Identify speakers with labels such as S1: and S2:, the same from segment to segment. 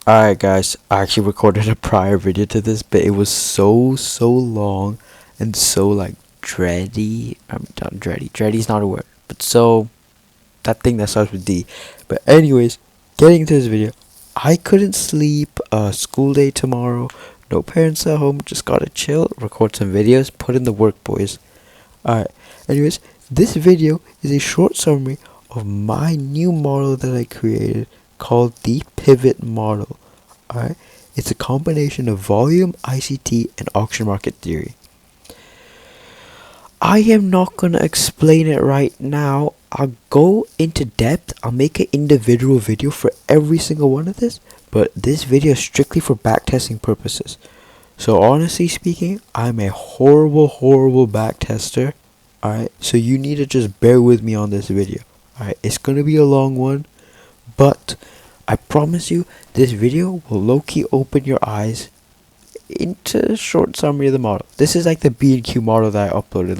S1: Alright guys, I actually recorded a prior video to this, but it was so long and so like dready. Not dready. Dready's not a word, but so that thing that starts with D. But anyways, getting into this video, I couldn't sleep. School day tomorrow. No parents at home. Just gotta chill, record some videos, put in the work, boys. Alright. Anyways, this video is a short summary of my new model that I created called the pivot model. Alright, it's a combination of volume, ICT, and auction market theory. I am not gonna explain it right now. I'll go into depth. I'll make an individual video for every single one of this, but this video is strictly for backtesting purposes. So honestly speaking, I'm a horrible backtester. Alright, so you need to just bear with me on this video. Alright, it's gonna be a long one, but I promise you, this video will low-key open your eyes into a short summary of the model. This is like the B&Q model that I uploaded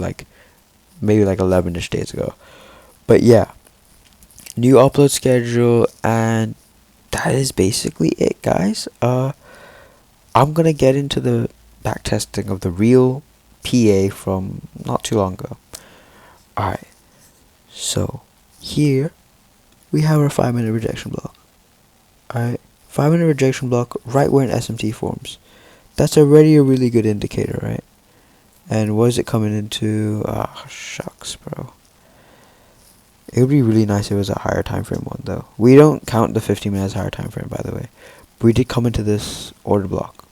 S1: maybe 11ish days ago. But yeah, new upload schedule, and that is basically it, guys. I'm gonna get into the backtesting of the real PA from not too long ago. Alright, so here we have our 5-minute rejection block. Alright, 5-minute rejection block right where an SMT forms. That's already a really good indicator, right? And what is it coming into? Shucks, bro. It would be really nice if it was a higher time frame one, though. We don't count the 15 minutes higher time frame, by the way. But we did come into this order block.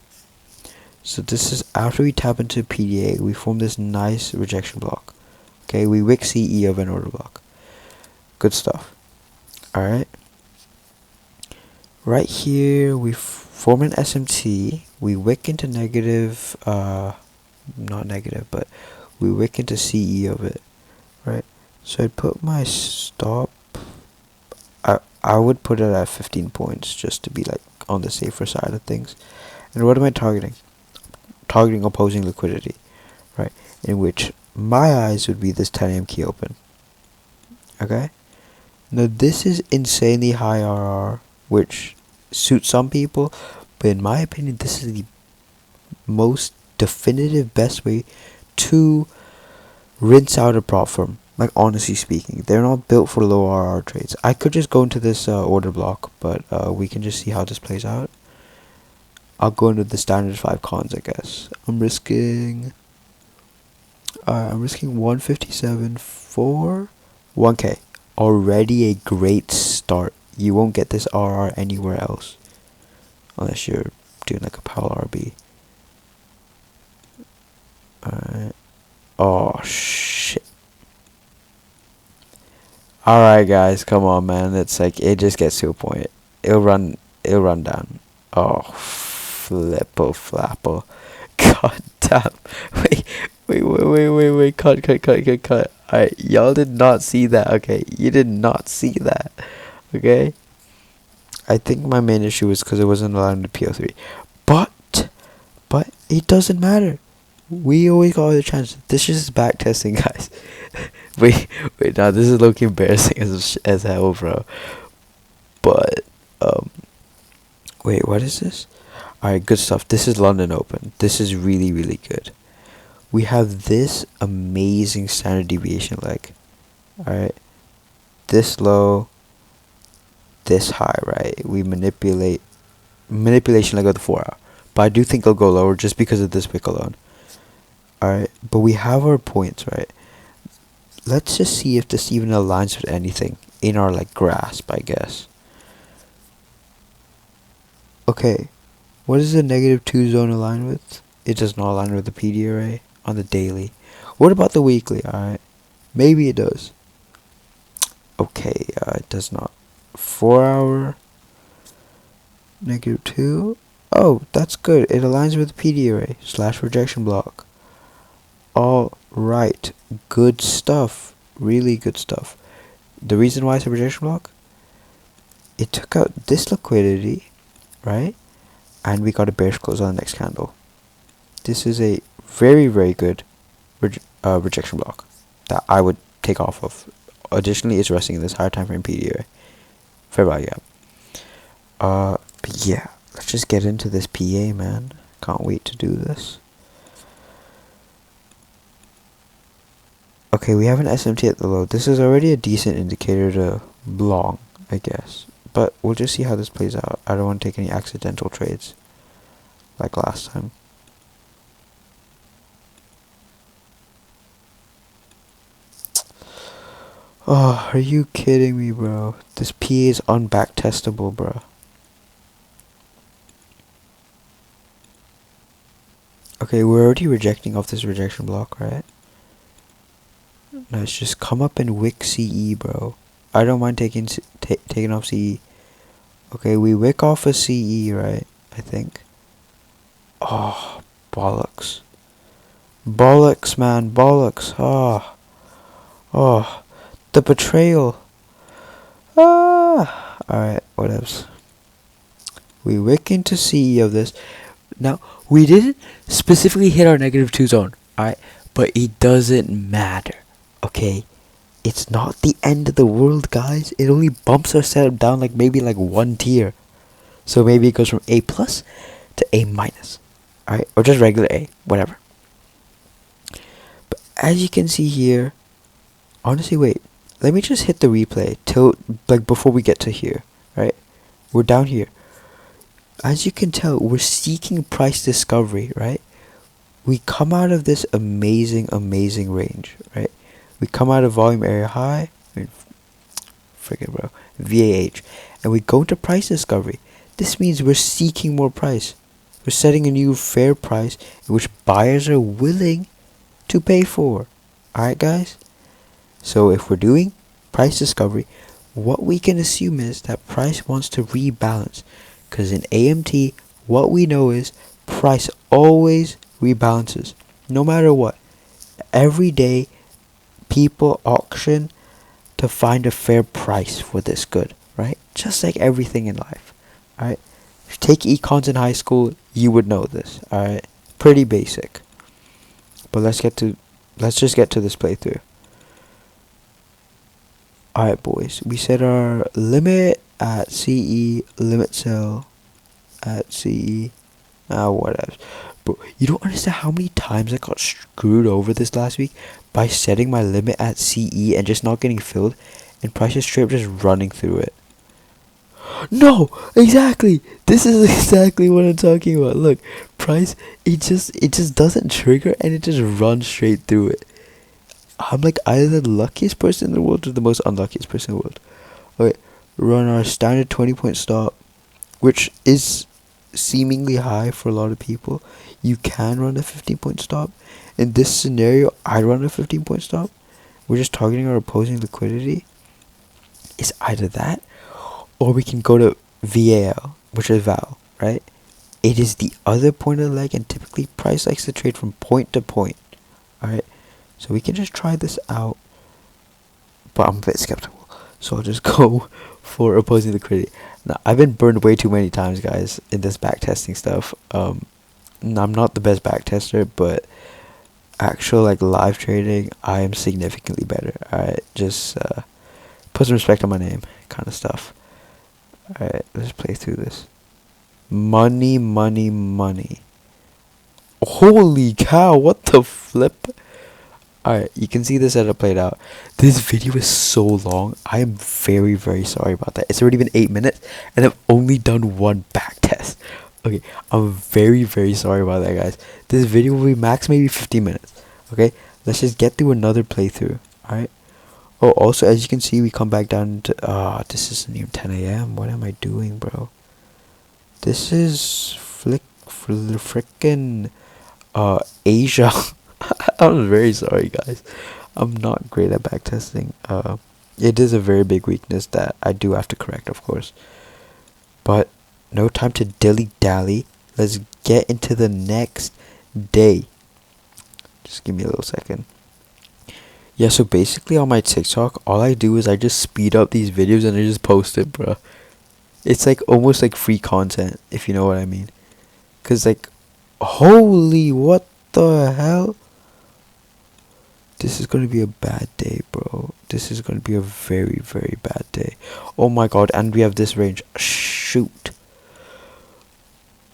S1: So this is after we tap into PDA, we form this nice rejection block. Okay, we wick CE of an order block. Good stuff. Alright. Right here, we form an SMT, we wick into negative, not negative, but we wick into CE of it, right? So I'd put my stop, I would put it at 15 points just to be like on the safer side of things. And what am I targeting? Targeting opposing liquidity, right? In which my eyes would be this 10 AM key open, okay? Now this is insanely high RR, which suits some people, but in my opinion this is the most definitive best way to rinse out a prop firm. Like, honestly speaking, they're not built for low RR trades. I could just go into this order block, but we can just see how this plays out. I'll go into the standard 5 cons, I guess. I'm risking 157 for 1k. Already a great start. You won't get this RR anywhere else unless you're doing like a Powell RB. Alright. Oh shit. Alright guys, come on man. It's like it just gets to a point. It'll run down. Oh, flippo flappo. God damn. Wait. Cut. Alright, y'all did not see that, okay? You did not see that. Okay, I think my main issue is because it wasn't allowed to PO3, but it doesn't matter. We always got the chance. This is back testing, guys. wait, now this is looking embarrassing as hell, bro. But wait, what is this? Alright, good stuff. This is London Open. This is really good. We have this amazing standard deviation leg. Alright, this low, this high, right? We manipulation leg of the 4 hour, but I do think it'll go lower just because of this wick alone. Alright, but we have our points, right? Let's just see if this even aligns with anything in our like grasp, I guess. Okay, what does the -2 zone align with? It does not align with the PD array on the daily. What about the weekly? Alright, maybe it does. Okay, it does not. 4 hour -2. Oh, that's good. It aligns with the PD array / rejection block. All right, good stuff. Really good stuff. The reason why it's a rejection block, it took out this liquidity, right? And we got a bearish close on the next candle. This is a very good rejection block that I would take off of. Additionally, it's resting in this higher time frame PD array. Fair value gap. But yeah, Let's just get into this PA, man. Can't wait to do this. Okay, we have an SMT at the low. This is already a decent indicator to long, I guess. But we'll just see how this plays out. I don't want to take any accidental trades like last time. Oh, are you kidding me, bro? This PA is unbacktestable, bro. Okay, we're already rejecting off this rejection block, right? No, it's just come up and wick CE, bro. I don't mind taking off CE. Okay, we wick off a CE, right? I think. Oh, bollocks. Bollocks, man, bollocks. Oh. Oh. The betrayal. Ah. Alright, whatevs. We wick into CE of this. Now, we didn't specifically hit our -2 zone, alright? But it doesn't matter, okay? It's not the end of the world, guys. It only bumps our setup down like maybe like 1 tier. So maybe it goes from A+ to A-. Alright? Or just regular A. Whatever. But as you can see here, honestly, wait. Let me just hit the replay till like before we get to here. Right? We're down here. As you can tell, we're seeking price discovery, right? We come out of this amazing range, right? We come out of volume area high, freaking bro, VAH, and we go into price discovery. This means we're seeking more price. We're setting a new fair price in which buyers are willing to pay for. Alright, guys? So if we're doing price discovery, what we can assume is that price wants to rebalance. Because in AMT, what we know is price always rebalances. No matter what. Every day, people auction to find a fair price for this good, right? Just like everything in life, alright? If you take econs in high school, you would know this, alright? Pretty basic. But let's just get to this playthrough. Alright, boys. We set our limit at CE, limit sell at CE. Whatever. Bro, you don't understand how many times I got screwed over this last week by setting my limit at CE and just not getting filled, and price is straight up just running through it. No, exactly. This is exactly what I'm talking about. Look, price, it just doesn't trigger and it just runs straight through it. I'm like either the luckiest person in the world or the most unluckiest person in the world. Okay, run our standard 20-point stop, which is seemingly high for a lot of people. You can run a 15-point stop. In this scenario, I'd run a 15-point stop. We're just targeting our opposing liquidity. It's either that, or we can go to VAL, which is Val, right? It is the other point of the leg, and typically price likes to trade from point to point. Alright, so we can just try this out, but I'm a bit skeptical, so I'll just go for opposing liquidity. Now, I've been burned way too many times, guys, in this backtesting stuff. I'm not the best backtester, but actual like live trading, I am significantly better. Alright, just put some respect on my name, kind of stuff. Alright, let's play through this. Money, money, money. Holy cow, what the flip? Alright, you can see this setup played out. This video is so long. I am very, very sorry about that. It's already been 8 minutes, and I've only done one backtest. Okay, I'm very, very sorry about that, guys. This video will be max maybe 15 minutes. Okay, let's just get through another playthrough. Alright. Oh, also, as you can see, we come back down to... this isn't even 10 a.m. What am I doing, bro? This is... frickin' Asia. I'm very sorry, guys. I'm not great at backtesting. It is a very big weakness that I do have to correct, of course. But no time to dilly-dally. Let's get into the next day. Just give me a little second. Yeah, so basically on my TikTok, all I do is I just speed up these videos and I just post it, bro. It's like almost like free content, if you know what I mean. Cause like, holy, what the hell? This is gonna be a bad day, bro. This is gonna be a very, very bad day. Oh my god, and we have this range. Shoot.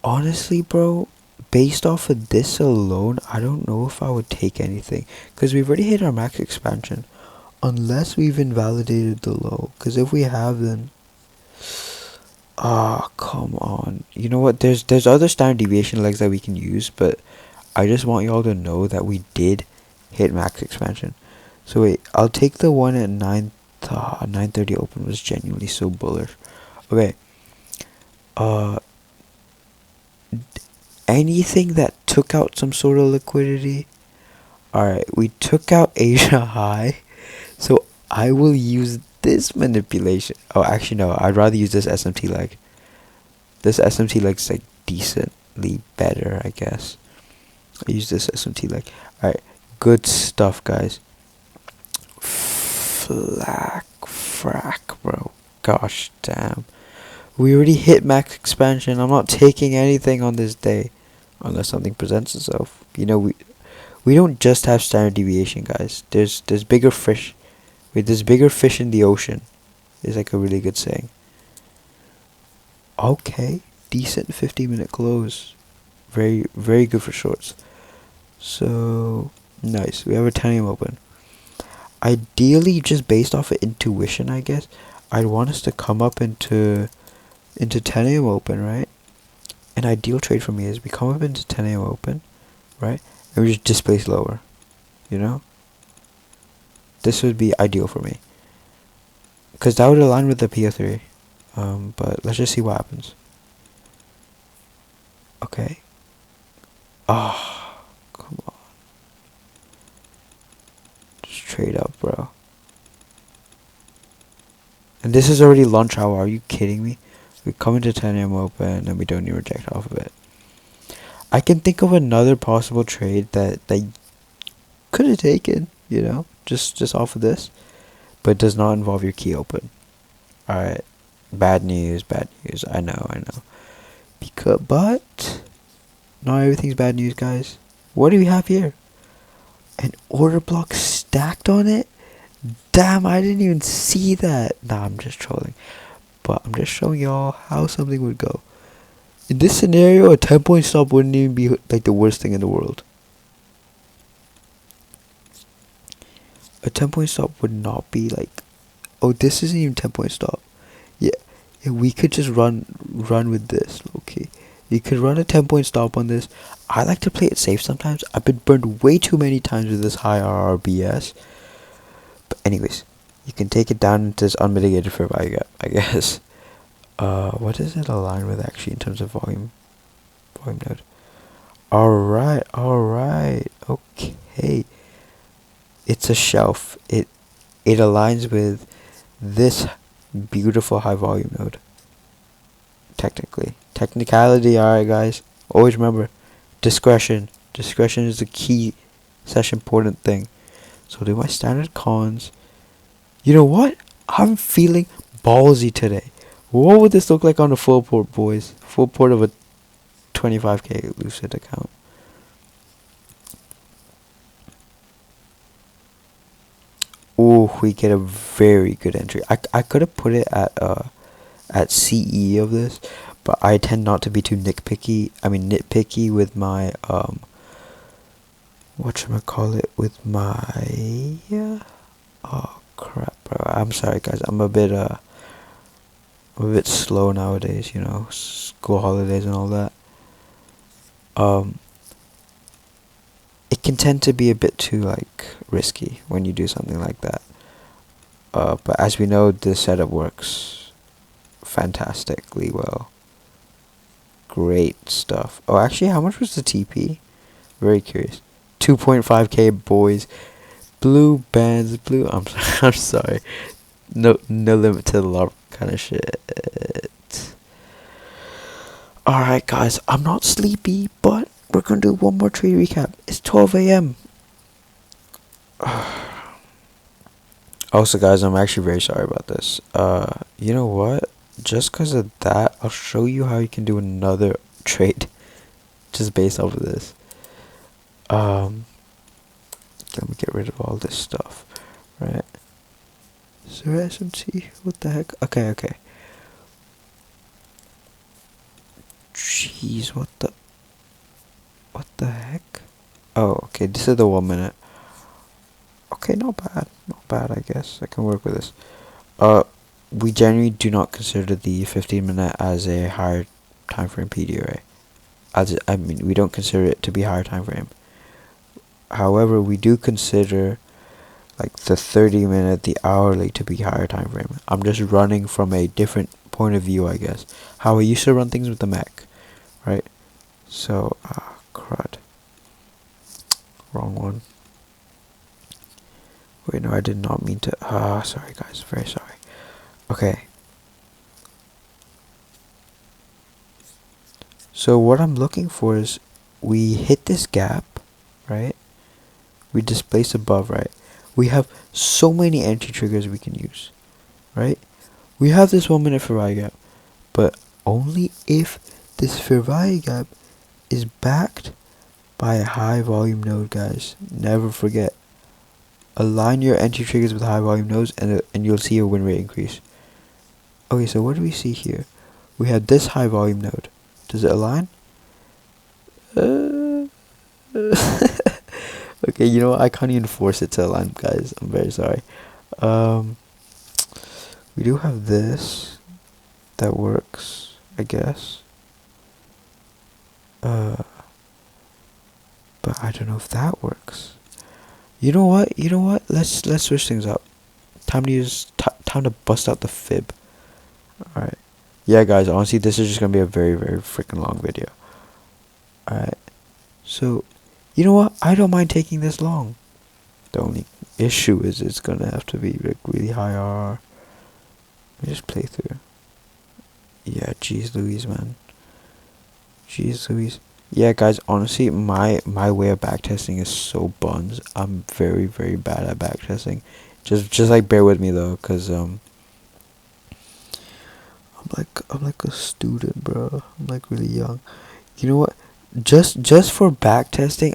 S1: Honestly, bro, based off of this alone, I don't know if I would take anything. Because we've already hit our max expansion. Unless we've invalidated the low. Because if we have, then... Ah, come on. You know what? There's other standard deviation legs that we can use, but I just want y'all to know that we did hit max expansion. So wait, I'll take the one at 9:30 open was genuinely so bullish. Okay. Uh, anything that took out some sort of liquidity. Alright, we took out Asia high. So I will use this manipulation. Oh, actually no, I'd rather use this SMT leg. This SMT leg's like decently better, I guess. I use this SMT leg. Alright, good stuff, guys. Frack, bro. Gosh damn. We already hit max expansion. I'm not taking anything on this day. Unless something presents itself. You know, we don't just have standard deviation, guys. There's bigger fish. Wait, there's bigger fish in the ocean. Is like a really good saying. Okay. Decent 50-minute close. Very, very good for shorts. So, nice. We have a 10 AM open. Ideally, just based off of intuition, I guess, I'd want us to come up into 10 AM open, right? An ideal trade for me is we come up into 10 AM open, right? And we just displace lower, you know? This would be ideal for me. Because that would align with the PO3. But let's just see what happens. Okay. Ah, oh, come on. Just trade up, bro. And this is already lunch hour. Are you kidding me? We come into 10 AM open and we don't even reject off of it. I can think of another possible trade that could have taken, you know, just off of this, but it does not involve your key open. Alright, bad news. I know. But not everything's bad news, guys. What do we have here? An order block stacked on it? Damn, I didn't even see that. Nah, I'm just trolling. But I'm just showing y'all how something would go. In this scenario, a 10-point stop wouldn't even be like the worst thing in the world. A 10-point stop would not be like, oh, this isn't even 10-point stop. Yeah, we could just run with this. Okay, you could run a 10-point stop on this. I like to play it safe sometimes. I've been burned way too many times with this high RRBS. But anyways, you can take it down into this unmitigated fair value gap, I guess. What does it align with actually in terms of volume node? Alright, okay. It's a shelf. It aligns with this beautiful high volume node. Technicality, alright guys. Always remember, discretion. Discretion is the key / important thing. So do my standard cons. You know what? I'm feeling ballsy today. What would this look like on a full port, boys? Full port of a 25k Lucid account. Ooh, we get a very good entry. I could have put it at CE of this, but I tend not to be too nitpicky with my whatchamacallit, with my oh crap, bro. I'm sorry guys. I'm a bit slow nowadays, you know, school holidays and all that. It can tend to be a bit too like risky when you do something like that. But as we know, this setup works fantastically well. Great stuff. Oh, actually, how much was the TP? Very curious. 2.5k, boys. Blue bands, blue. I'm sorry. No limit to the love kind of shit. Alright, guys. I'm not sleepy, but we're gonna do one more trade recap. It's 12 AM. Also, guys, I'm actually very sorry about this. You know what? Just because of that, I'll show you how you can do another trade just based off of this. Let me get rid of all this stuff, right? So SMT, what the heck? Okay. Jeez, what the heck? Oh, okay, this is the 1 minute. Okay, not bad, I guess. I can work with this. We generally do not consider the 15-minute as a higher time frame PDRA. I mean, we don't consider it to be higher time frame. However, we do consider like the 30-minute, the hourly to be higher time frame. I'm just running from a different point of view, I guess. How I used to run things with the Mac, right? So, crud. Wrong one. Wait, no, I did not mean to. Sorry guys, very sorry. Okay. So what I'm looking for is we hit this gap, right? We displace above, right? We have so many entry triggers we can use, right? We have this 1 minute fair value gap, but only if this fair value gap is backed by a high volume node, guys. Never forget. Align your entry triggers with high volume nodes and you'll see your win rate increase. Okay, so what do we see here? We have this high volume node. Does it align? Okay, you know what? I can't even force it to align, guys. I'm very sorry. We do have this that works, I guess. But I don't know if that works. You know what? Let's switch things up. Time to bust out the fib. All right. Yeah, guys. Honestly, this is just gonna be a very, very freaking long video. All right. So, you know what? I don't mind taking this long. The only issue is it's gonna have to be like really high RR. Let me just play through. Yeah, jeez Louise, man. Jeez Louise. Yeah, guys, honestly, my way of backtesting is so buns. I'm very, very bad at backtesting. Just like bear with me though, cause I'm like a student, bro. I'm like really young. You know what? Just for backtesting,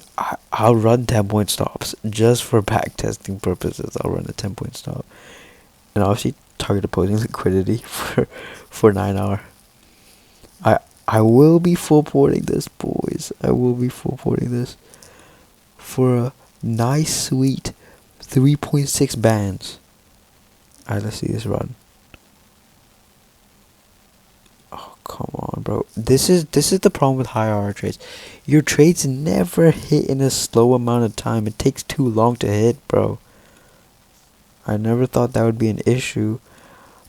S1: I'll run 10-point stops. Just for backtesting purposes, I'll run a 10-point stop. And obviously target opposing liquidity for 9 hour. I will be full porting this, boys. I will be full porting this for a nice sweet 3.6 bands. Alright, let's see this run. Oh, come on, bro. This is the problem with high RR trades. Your trades never hit in a slow amount of time. It takes too long to hit, bro. I never thought that would be an issue.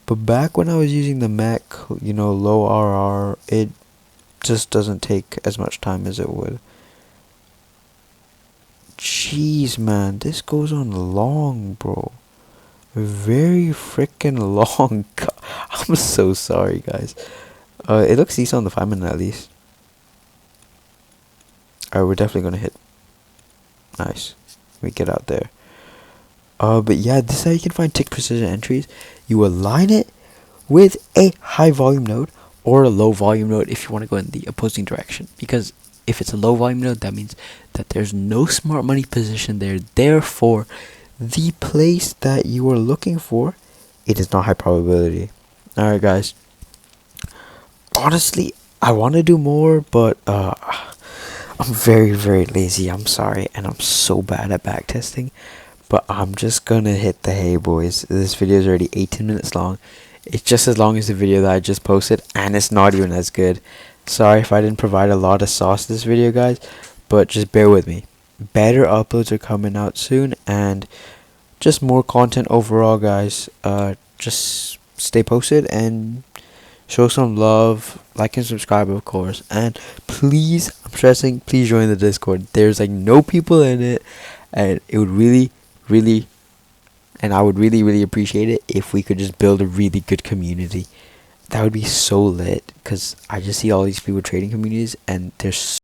S1: But back when I was using the Mac, you know, low RR, it just doesn't take as much time as it would. Jeez, man, this goes on long, bro. Very freaking long. I'm so sorry, guys. It looks decent on the 5 minute at least. Alright, we're definitely gonna hit. Nice. We get out there. But yeah, this is how you can find tick precision entries. You align it with a high volume node or a low volume node if you want to go in the opposing direction. Because if it's a low volume node, that means that there's no smart money position there. Therefore, the place that you are looking for, it is not high probability. Alright, guys. Honestly, I want to do more, but I'm very, very lazy. I'm sorry, and I'm so bad at backtesting. But I'm just gonna hit the hay, boys. This video is already 18 minutes long. It's just as long as the video that I just posted, and it's not even as good. Sorry if I didn't provide a lot of sauce this video, guys, but just bear with me. Better uploads are coming out soon, and just more content overall, guys. Just stay posted and show some love, like and subscribe, of course. And please, I'm stressing, please join the Discord. There's like no people in it, and it would really, and I would really appreciate it if we could just build a really good community. That would be so lit, because I just see all these people trading communities, and there's